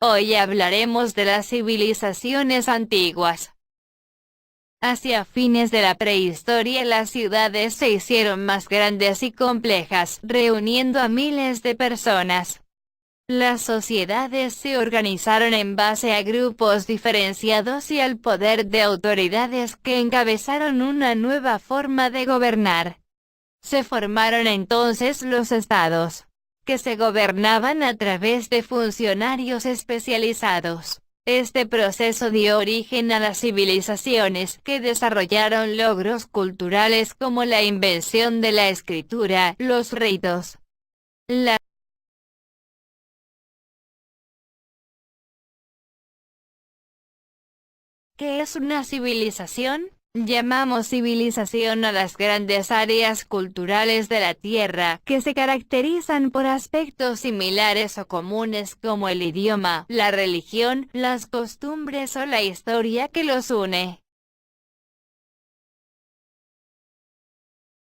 Hoy hablaremos de las civilizaciones antiguas. Hacia fines de la prehistoria las ciudades se hicieron más grandes y complejas, reuniendo a miles de personas. Las sociedades se organizaron en base a grupos diferenciados y al poder de autoridades que encabezaron una nueva forma de gobernar. Se formaron entonces los estados, que se gobernaban a través de funcionarios especializados. Este proceso dio origen a las civilizaciones que desarrollaron logros culturales como la invención de la escritura, los ritos, la ¿Qué es una civilización? Llamamos civilización a las grandes áreas culturales de la Tierra, que se caracterizan por aspectos similares o comunes como el idioma, la religión, las costumbres o la historia que los une.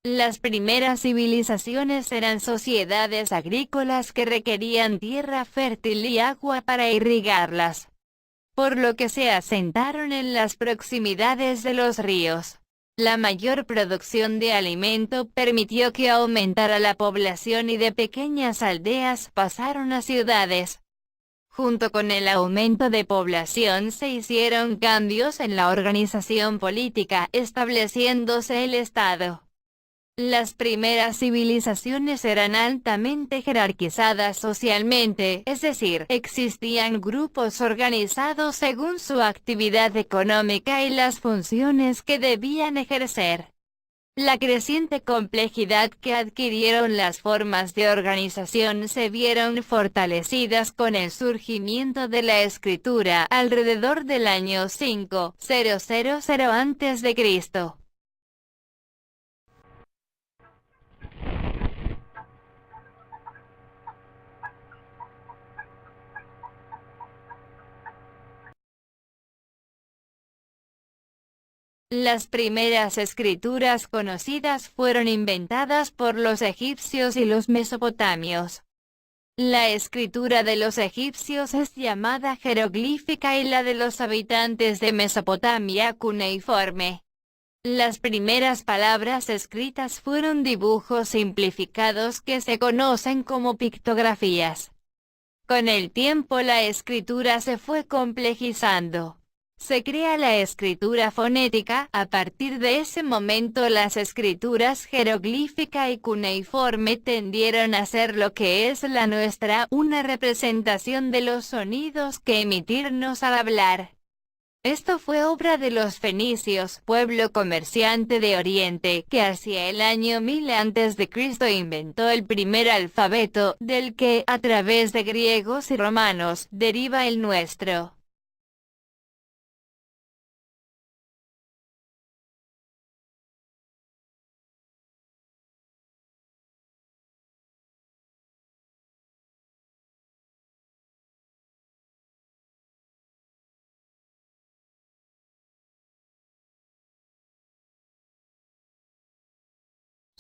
Las primeras civilizaciones eran sociedades agrícolas que requerían tierra fértil y agua para irrigarlas, por lo que se asentaron en las proximidades de los ríos. La mayor producción de alimento permitió que aumentara la población y de pequeñas aldeas pasaron a ciudades. Junto con el aumento de población se hicieron cambios en la organización política, estableciéndose el Estado. Las primeras civilizaciones eran altamente jerarquizadas socialmente, es decir, existían grupos organizados según su actividad económica y las funciones que debían ejercer. La creciente complejidad que adquirieron las formas de organización se vieron fortalecidas con el surgimiento de la escritura alrededor del año 5000 a.C. Las primeras escrituras conocidas fueron inventadas por los egipcios y los mesopotamios. La escritura de los egipcios es llamada jeroglífica y la de los habitantes de Mesopotamia cuneiforme. Las primeras palabras escritas fueron dibujos simplificados que se conocen como pictografías. Con el tiempo la escritura se fue complejizando. Se crea la escritura fonética. A partir de ese momento las escrituras jeroglífica y cuneiforme tendieron a ser lo que es la nuestra, una representación de los sonidos que emitirnos al hablar. Esto fue obra de los fenicios, pueblo comerciante de Oriente, que hacia el año 1000 a.C. inventó el primer alfabeto, del que, a través de griegos y romanos, deriva el nuestro.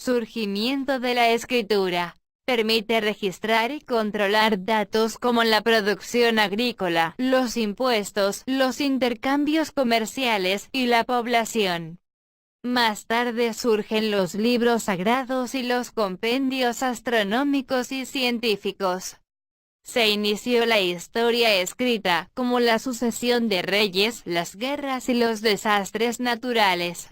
Surgimiento de la escritura. Permite registrar y controlar datos como la producción agrícola, los impuestos, los intercambios comerciales y la población. Más tarde surgen los libros sagrados y los compendios astronómicos y científicos. Se inició la historia escrita, como la sucesión de reyes, las guerras y los desastres naturales.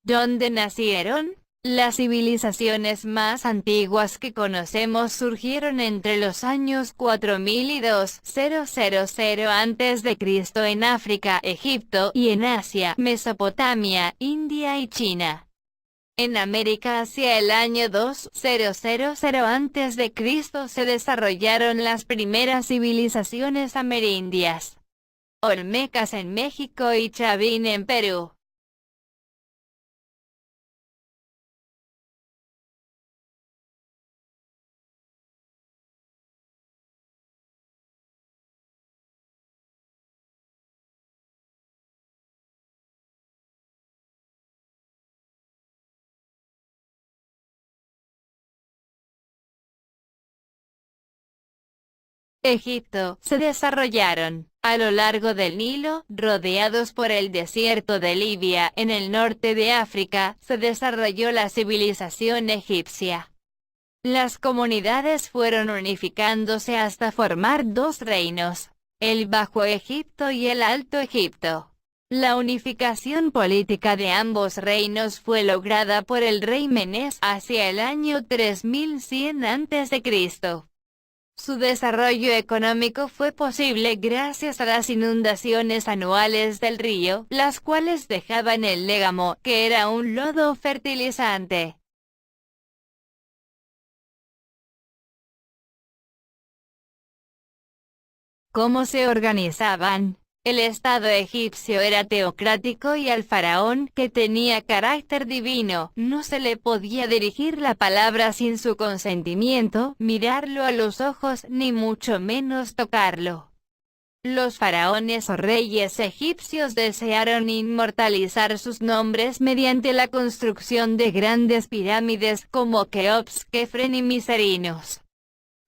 ¿Dónde nacieron? Las civilizaciones más antiguas que conocemos surgieron entre los años 4000 y 2000 a.C. en África, Egipto, y en Asia, Mesopotamia, India y China. En América hacia el año 2000 a.C. se desarrollaron las primeras civilizaciones amerindias. Olmecas en México y Chavín en Perú. Egipto, se desarrollaron a lo largo del Nilo, rodeados por el desierto de Libia. En el norte de África, se desarrolló la civilización egipcia. Las comunidades fueron unificándose hasta formar dos reinos, el Bajo Egipto y el Alto Egipto. La unificación política de ambos reinos fue lograda por el rey Menes hacia el año 3100 a.C. Su desarrollo económico fue posible gracias a las inundaciones anuales del río, las cuales dejaban el légamo, que era un lodo fertilizante. ¿Cómo se organizaban? El Estado egipcio era teocrático y al faraón, que tenía carácter divino, no se le podía dirigir la palabra sin su consentimiento, mirarlo a los ojos, ni mucho menos tocarlo. Los faraones o reyes egipcios desearon inmortalizar sus nombres mediante la construcción de grandes pirámides como Keops, Kefren y Miserinos.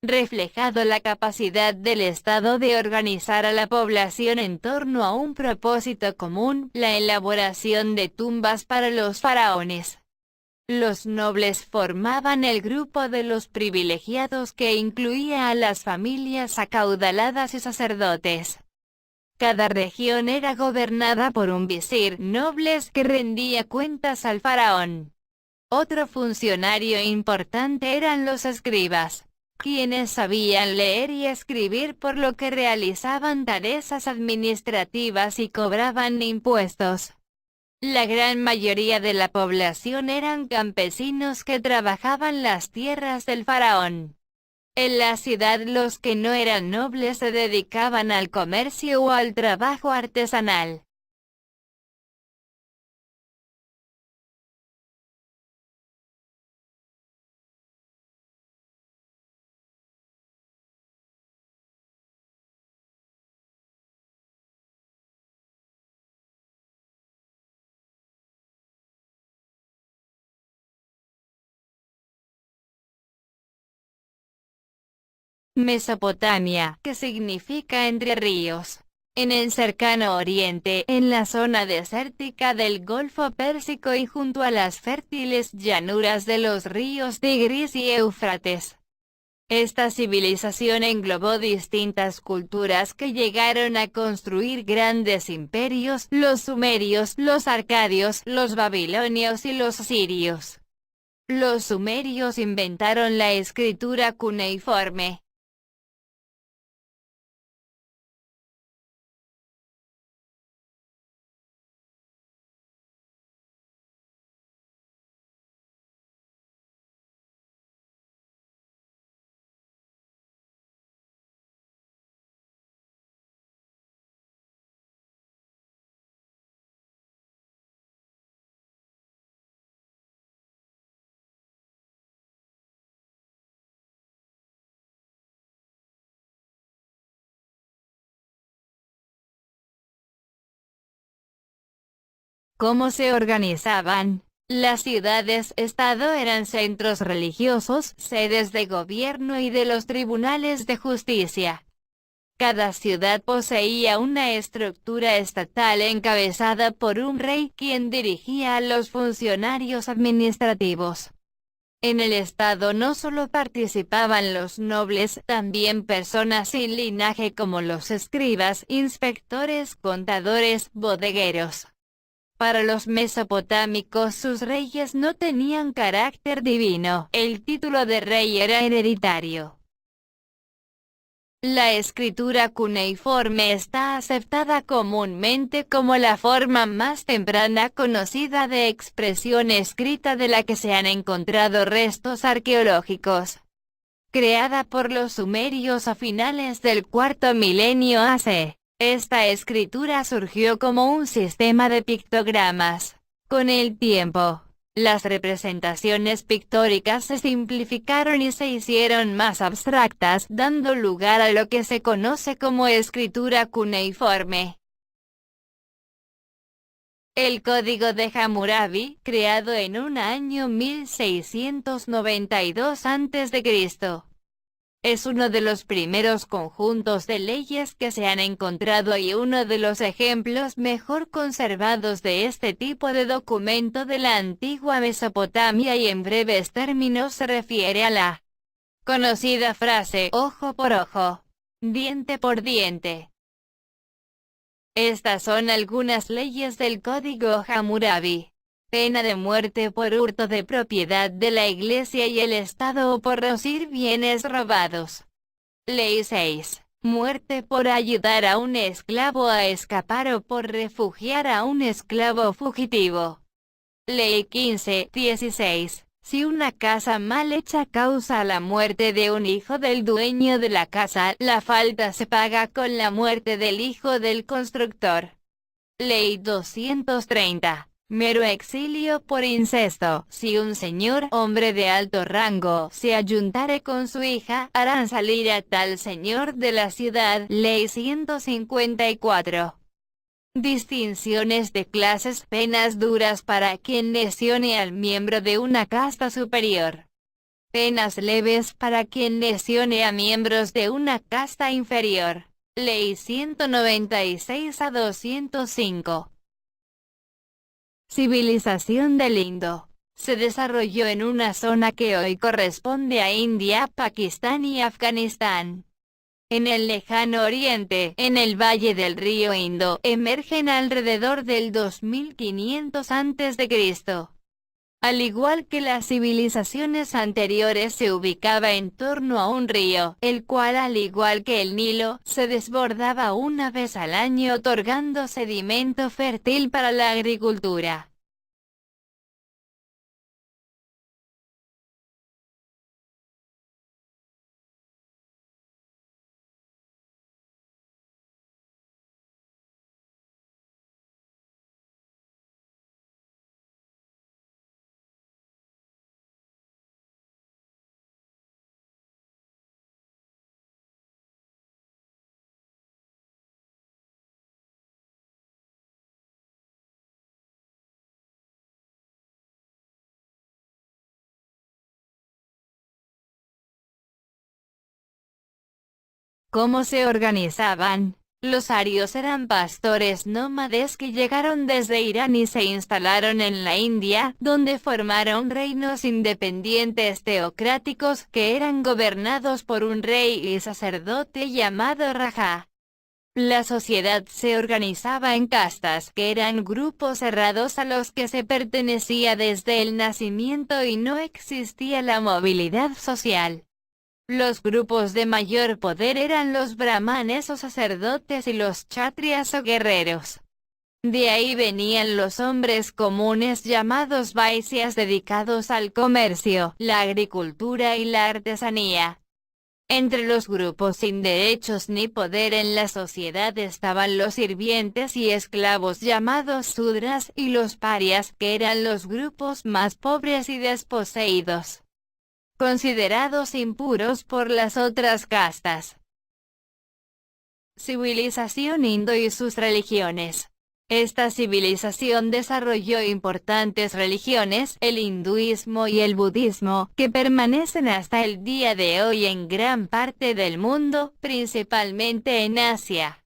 Reflejado la capacidad del Estado de organizar a la población en torno a un propósito común, la elaboración de tumbas para los faraones. Los nobles formaban el grupo de los privilegiados, que incluía a las familias acaudaladas y sacerdotes. Cada región era gobernada por un visir, nobles, que rendía cuentas al faraón. Otro funcionario importante eran los escribas, quienes sabían leer y escribir, por lo que realizaban tareas administrativas y cobraban impuestos. La gran mayoría de la población eran campesinos que trabajaban las tierras del faraón. En la ciudad, los que no eran nobles se dedicaban al comercio o al trabajo artesanal. Mesopotamia, que significa entre ríos. En el cercano oriente, en la zona desértica del Golfo Pérsico y junto a las fértiles llanuras de los ríos Tigris y Éufrates. Esta civilización englobó distintas culturas que llegaron a construir grandes imperios: los sumerios, los arcadios, los babilonios y los asirios. Los sumerios inventaron la escritura cuneiforme. ¿Cómo se organizaban? Las ciudades-estado eran centros religiosos, sedes de gobierno y de los tribunales de justicia. Cada ciudad poseía una estructura estatal encabezada por un rey, quien dirigía a los funcionarios administrativos. En el Estado no solo participaban los nobles, también personas sin linaje como los escribas, inspectores, contadores, bodegueros. Para los mesopotámicos, sus reyes no tenían carácter divino, el título de rey era hereditario. La escritura cuneiforme está aceptada comúnmente como la forma más temprana conocida de expresión escrita, de la que se han encontrado restos arqueológicos. Creada por los sumerios a finales del cuarto milenio AC, esta escritura surgió como un sistema de pictogramas. Con el tiempo, las representaciones pictóricas se simplificaron y se hicieron más abstractas, dando lugar a lo que se conoce como escritura cuneiforme. El Código de Hammurabi, creado en un año 1692 a.C., Es uno de los primeros conjuntos de leyes que se han encontrado y uno de los ejemplos mejor conservados de este tipo de documento de la antigua Mesopotamia, y en breves términos se refiere a la conocida frase ojo por ojo, diente por diente. Estas son algunas leyes del Código Hammurabi. Pena de muerte por hurto de propiedad de la Iglesia y el Estado o por reducir bienes robados. Ley 6. Muerte por ayudar a un esclavo a escapar o por refugiar a un esclavo fugitivo. Ley 15-16. Si una casa mal hecha causa la muerte de un hijo del dueño de la casa, la falta se paga con la muerte del hijo del constructor. Ley 230. Mero exilio por incesto. Si un señor, hombre de alto rango, se ayuntare con su hija, harán salir a tal señor de la ciudad. Ley 154. Distinciones de clases. Penas duras para quien lesione al miembro de una casta superior. Penas leves para quien lesione a miembros de una casta inferior. Ley 196 a 205. Civilización del Indo. Se desarrolló en una zona que hoy corresponde a India, Pakistán y Afganistán. En el lejano oriente, en el valle del río Indo, emergen alrededor del 2500 a.C. Al igual que las civilizaciones anteriores, se ubicaba en torno a un río, el cual, al igual que el Nilo, se desbordaba una vez al año, otorgando sedimento fértil para la agricultura. ¿Cómo se organizaban? Los arios eran pastores nómades que llegaron desde Irán y se instalaron en la India, donde formaron reinos independientes teocráticos que eran gobernados por un rey y sacerdote llamado Raja. La sociedad se organizaba en castas, que eran grupos cerrados a los que se pertenecía desde el nacimiento, y no existía la movilidad social. Los grupos de mayor poder eran los brahmanes o sacerdotes y los kshatriyas o guerreros. De ahí venían los hombres comunes llamados vaisyas, dedicados al comercio, la agricultura y la artesanía. Entre los grupos sin derechos ni poder en la sociedad estaban los sirvientes y esclavos llamados sudras, y los parias, que eran los grupos más pobres y desposeídos, considerados impuros por las otras castas. Civilización indo y sus religiones. Esta civilización desarrolló importantes religiones, el hinduismo y el budismo, que permanecen hasta el día de hoy en gran parte del mundo, principalmente en Asia.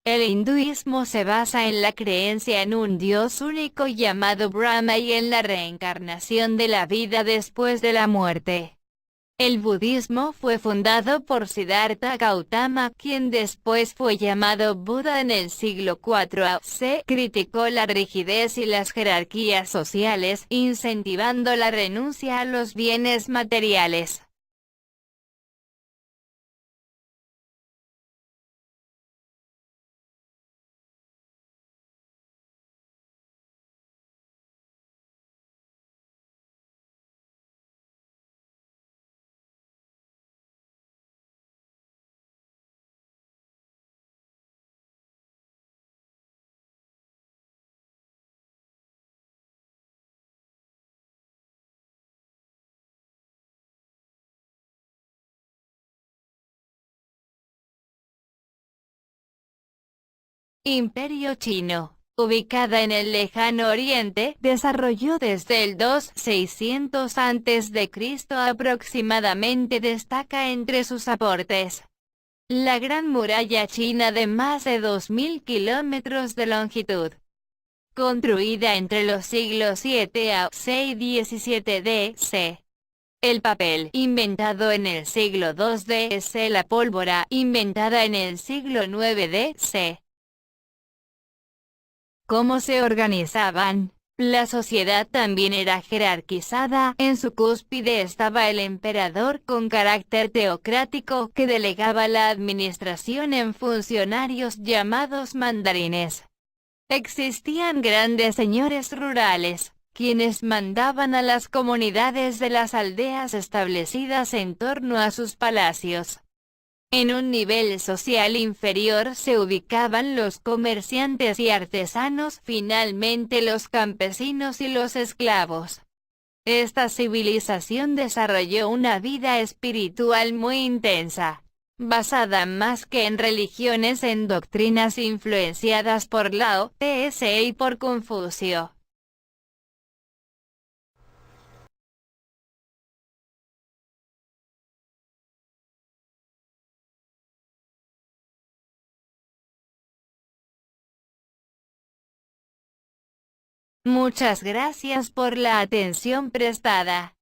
El hinduismo se basa en la creencia en un dios único llamado Brahma y en la reencarnación de la vida después de la muerte. El budismo fue fundado por Siddhartha Gautama, quien después fue llamado Buda en el siglo IV a.C. Criticó la rigidez y las jerarquías sociales, incentivando la renuncia a los bienes materiales. Imperio Chino. ubicada en el lejano oriente, desarrolló desde el 2600 a.C. aproximadamente. Destaca entre sus aportes la Gran Muralla China de más de 2000 kilómetros de longitud, construida entre los siglos 7 a 6 y 17 d.C. El papel, inventado en el siglo 2 d.C. La pólvora, inventada en el siglo 9 d.C. ¿Cómo se organizaban? La sociedad también era jerarquizada. En su cúspide estaba el emperador con carácter teocrático que delegaba la administración en funcionarios llamados mandarines. Existían grandes señores rurales, quienes mandaban a las comunidades de las aldeas establecidas en torno a sus palacios. En un nivel social inferior se ubicaban los comerciantes y artesanos, finalmente los campesinos y los esclavos. Esta civilización desarrolló una vida espiritual muy intensa, basada más que en religiones en doctrinas influenciadas por Lao Tse y por Confucio. Muchas gracias por la atención prestada.